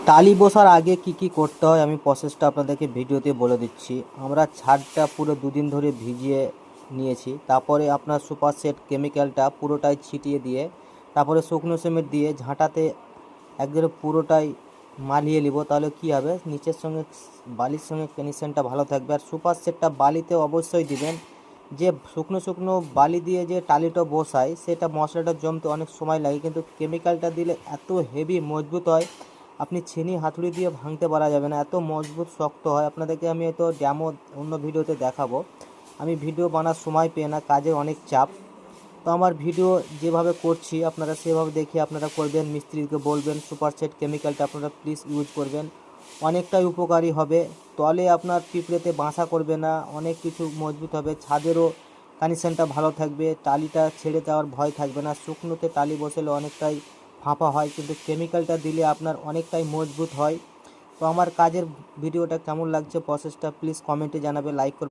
টালি বসার আগে কি করতে হয় আমি প্রসেসটা আপনাদেরকে ভিডিওতে বলে দিচ্ছি। আমরা ছাদটা পুরো দুদিন ধরে ভিজিয়ে নিয়েছি, তারপরে আপনার সুপার সেট কেমিক্যালটা পুরোটাই ছিটিয়ে দিয়ে তারপরে শুকনো সিমেন্ট দিয়ে ঝাঁটাতে একবারে পুরোটাই মালিয়ে নিব। তাহলে কি হবে, নিচের সঙ্গে বালির সঙ্গে কন্ডিশনটা ভালো থাকবে। আর সুপার সেটটা বালিতে অবশ্যই দিবেন। যে শুকনো শুকনো বালি দিয়ে যে টালিটা বসায় সেটা মশলাটা জমতে অনেক সময় লাগে, কিন্তু কেমিক্যালটা দিলে এত হেভি মজবুত হয় আপনি ছিনি হাতুড়ি দিয়ে ভাঙতে পারা যাবে না, এত মজবুত শক্ত হয়। আপনাদেরকে আমি হয়তো ড্যামো অন্য ভিডিওতে দেখাবো। আমি ভিডিও বানার সময় পেয়ে না, কাজের অনেক চাপ। তো আমার ভিডিও যেভাবে করছি আপনারা সেভাবে দেখে আপনারা করবেন। মিস্ত্রিকে বলবেন সুপার সেট কেমিক্যালটা আপনারা প্লিজ ইউজ করবেন, অনেকটাই উপকারী হবে। তলে আপনার পিঁপড়েতে বাসা করবে না, অনেক কিছু মজবুত হবে। ছাদেরও কন্ডিশনটা ভালো থাকবে, টালিটা ছেড়ে যাওয়ার ভয় থাকবে না। শুকনোতে টালি বসালে অনেকটাই ফাঁপা হয়, কিন্তু কেমিক্যালটা দিলে আপনার অনেকটাই মজবুত হয়। তো আমার কাজের ভিডিওটা কেমন লাগছে প্রসেসটা প্লিজ কমেন্টে জানাবে, লাইক করবে।